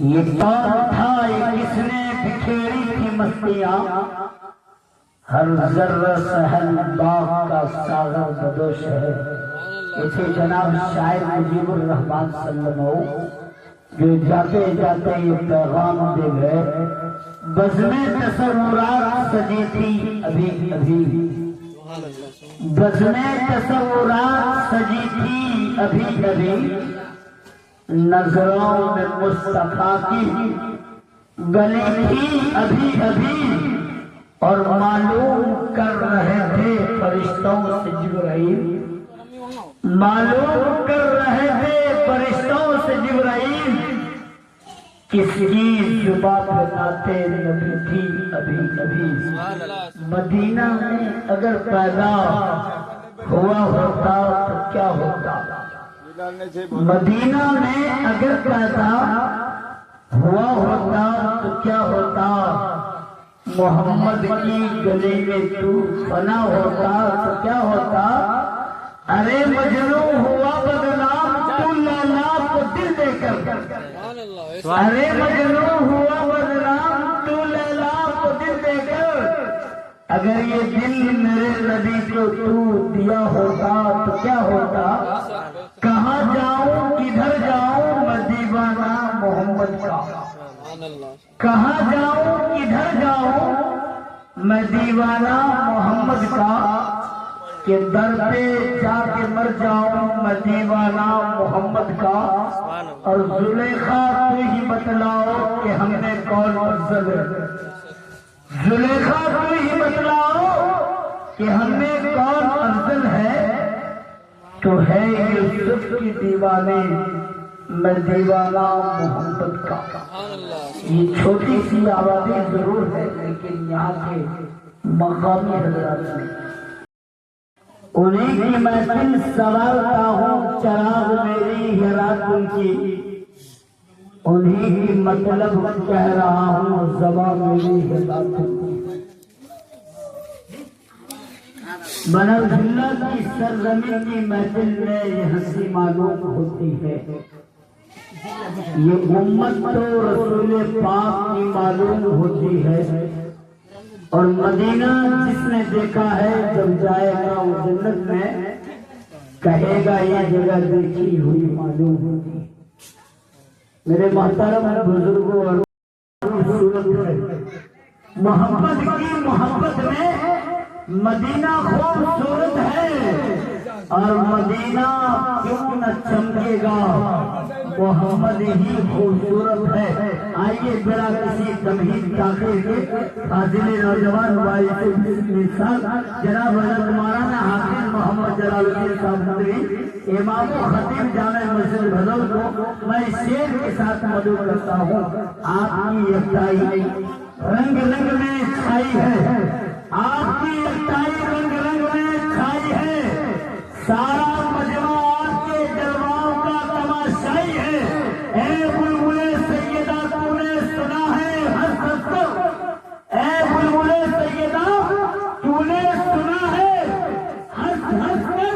یہ دور تھا کس نے بکھیری تھی مستیاں، ہر ذرہ سہن باغ کا ساغر بدوش ہے۔ اسے جناب شاعر مجیب الرحمن صلی اللہ علیہ وسلم جو جاتے جاتے یہ پیغام دے گئے، بزمِ تصورات سجی تھی ابھی ابھی، بزمِ تصورات سجی تھی ابھی ابھی، نظروں میں مصطفیٰ کی گلی تھی ابھی ابھی، اور معلوم کر رہے تھے فرشتوں سے جبرائیل، معلوم کر رہے تھے فرشتوں سے جبرائیل، کس کی زبان پہ نعتِ نبی تھی ابھی ابھی۔ مدینہ میں اگر پیدا ہوا ہوتا تو کیا ہوتا، مدینہ میں اگر پیدا ہوا ہوتا تو کیا ہوتا، محمد کی گلی میں تو فنا ہوتا تو کیا ہوتا، ارے مجنو ہوا بدنام تو لیلا کو دل دے کر، ارے مجنو ہوا بدنام تو لیلا کو دل دے کر، اگر یہ دل میرے نبی کو تو دیا ہوتا تو کیا ہوتا، کہاں جاؤں کدھر جاؤں میں دیوانہ محمد کا، کہاں جاؤں کدھر جاؤں میں دیوانہ محمد کا، کہ در پہ جا کے مر جاؤں میں دیوانہ محمد کا، اور زلیخا تو ہی بتلاؤ کہ ہم نے کون افضل ہے، زلیخا تو ہی بتلاؤ کہ ہم نے کون افضل ہے، تو ہے یوسف کی دیوانے میں دیوانہ محمد کا۔ یہ چھوٹی سی آبادی ضرور ہے لیکن یہاں کے مقامی حضرات میں انہیں کی محفل سوارتا ہوں، چراغ میری ہے رات ان کی، انہیں کی مطلب کہہ رہا ہوں، زبان میری ہے بات ان کی۔ بنرجھلا کی سرزمین کی محفل میں یہ ہنسی معلوم ہوتی ہے، یہ امت تو رسول پاک کی معلوم ہوتی ہے، اور مدینہ جس نے دیکھا ہے جب جائے گا وہ جنت میں کہے گا یہ جگہ دیکھی ہوئی معلوم ہوتی۔ میرے محترم بزرگوں اور خوبصورت ہے، محمد کی محبت میں مدینہ خوبصورت ہے، اور مدینہ کیوں نہ چمکے گا، محمد ہی خوبصورت ہے۔ آئیے بلا کسی تمہید داخل کے فاضل نوجوان مثال جناب حضرت مولانا حافظ محمد جلال الدین صاحب ندوی امام و خطیب جامع مسجد بھدور کو میں شعر کے ساتھ مدعو کرتا ہوں۔ آپ کی یکتائی رنگ رنگ میں چھائی ہے، آپ کی یکتائی رنگ رنگ میں چھائی ہے، سارا مجمع آپ کے جلووں کا تماشائی ہے، اے بلبلے سیدہ تو نے سنا ہے ہنس ہنس کر، اے بلبلے سیدہ تو نے سنا ہے ہنس ہنس کر،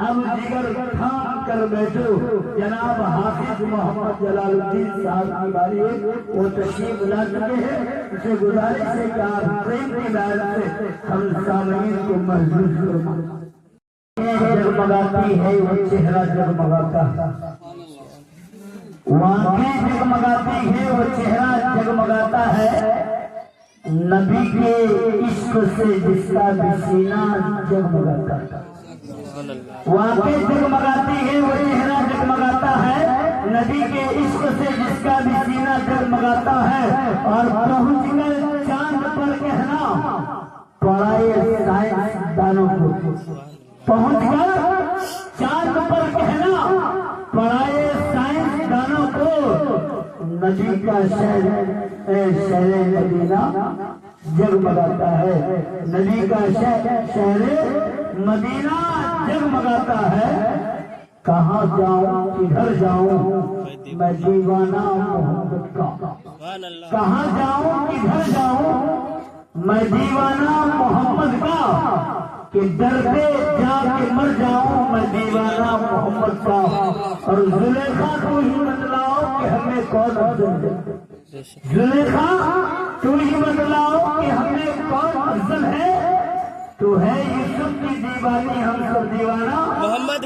اب جگر تھام کر بیٹھو۔ جناب حافظ محمد جلال الدین صاحب کی باری ہے، وہ تشریف لا چکے ہیں، اسے گزارش ہے کہ آپ پریم کی بیعت سے ہم سامعین کو محسوس فرمائیں۔ جگمگاتی ہے وہ چہرہ جگمگاتا ہے، آنکھیں جگمگاتی ہے وہ چہرہ جگمگاتا ہے، نبی کے عشق سے جس کا بھی سینہ جگمگاتا ہے، آنکھیں جگمگاتی ہے وہ چہرہ جگمگاتا ہے، نبی کے عشق سے جس کا بھی سینہ جگمگاتا ہے، اور پہنچ کر چاند پر کہنا پڑائے سائنس دانوں کو، پہنچ کر چاند پر کہنا پڑھائے سائنس دانوں کو، نبی کا شہر مدینہ جگمگاتا ہے، نبی کا شہر مدینہ جگمگاتا ہے، کہاں جاؤں کدھر جاؤں میں دیوانہ محمد کا، کہاں جاؤں کدھر جاؤں میں دیوانہ محمد کا، کہ ڈرتے جا کے مر جاؤں میں دیوانہ محمد کا، اور زلیخا تو ہی بتلاؤ کہ ہمیں کون افضل ہے، زلیخا تو ہی بتلاؤ کہ ہمیں کون افضل ہے، تو ہے یوسف کی دیوانی ہم سب دیوانہ محمد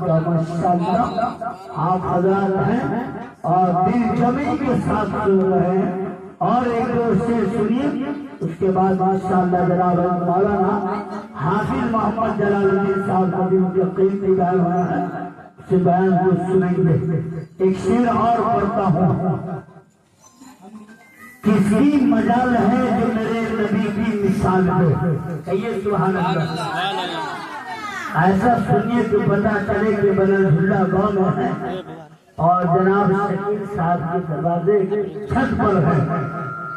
کا ماشاءاللہ آپ حضرات ہیں اور دل جمی کے ساتھ سن رہے ہیں، اور ایک دو شعر سنیے، اس کے بعد ماشاءاللہ جناب مولانا حافظ محمد جلال الدین صاحب کا بھی مجھے قیمتی بیان ہوا ہے، اس سے بیان کو سنیں گے۔ ایک شعر اور پڑھتا ہوں، کسی مجال ہے جو میرے نبی کی مثال ہے، کہیے سبحان اللہ۔ ایسا سنیے تو پتا چلے کہ بنالحلہ گاؤں میں ہے اور جناب شکیل صاحب کے دروازے چھت پر ہے،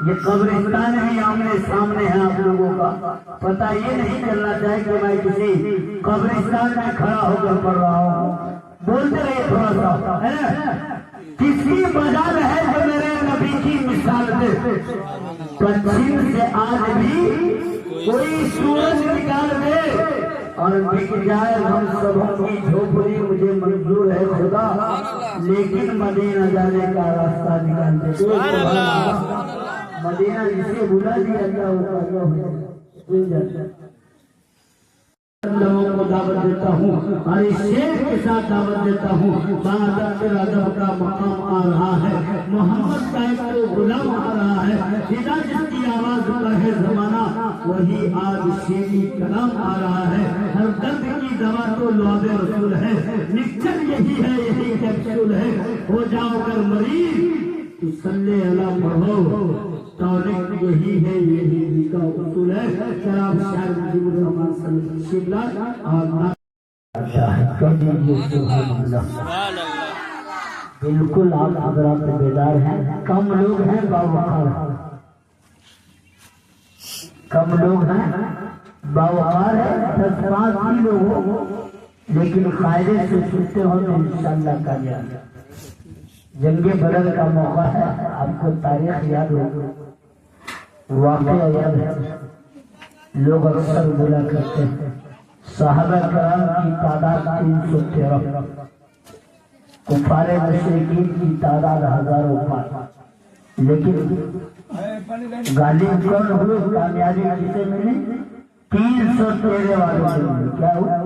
یہ قبرستان ہی آمنے سامنے ہے، آپ لوگوں کا پتہ یہ نہیں چلنا چاہے کہ میں کسی قبرستان میں کھڑا ہو کر پڑھ رہا ہوں، بولتے رہیے تھوڑا سا ہے نا۔ کسی مجال ہے جو میرے نبی کی مثال دے، پچھم سے آج بھی کوئی سورج نکال دے اور بک جائے ہم سبوں کی جھوپڑی، مجھے منظور ہے خدا لیکن مدینہ جانے کا راستہ نکال دے۔ مدینہ جسے بلا دیا گیا وہ جاتا لوگوں کو دعوت دیتا ہوں اور اس شعر کے ساتھ دعوت دیتا ہوں، بادر ادب کا مقام آ رہا ہے، محمد کا ایک تو غلام آ رہا ہے، خدا جس کی آواز پر ہے زمانہ وہی آج شیری کلام آ رہا ہے، ہر درد کی دوا تو لعاب رسول ہے، نکچر یہی ہے یہی کیپسول ہے، ہو جاؤ کر مریض تو صلی اللہ پڑھو، توریک یہی ہے یہی کا اصول ہے۔ شراب شاعر مجیب الرحمن صلی اللہ اور بالکل آپ حضرات بیدار ہیں، کم لوگ ہیں باوقار، کم لوگ ہیں باوقار ہے، 10-5 ہی لوگ ہو لیکن قاعدے سے سنتے ہو تو انشاءاللہ کامیاب۔ جنگ بدر کا موقع ہے، آپ کو تاریخ یاد ہوگی، واقعہ یاد ہے، لوگ اکثر بولا کرتے ہیں صحابہ کرام کی تعداد 313، کفار مشرکین کی تعداد ہزاروں پار، لیکن غالب کون ہوئے، کامیابی کسے ملی، 313 والوں سے ملی۔ کیا ہوا؟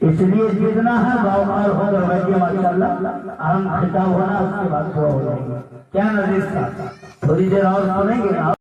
اس لیے جتنا ہے باوقار ہو کر بیٹھے ماشاءاللہ، اہم خطاب ہونا اس کے بعد دعا ہو جائے گی۔ کیا نظر تھا، تھوڑی دیر اور سنیں گے۔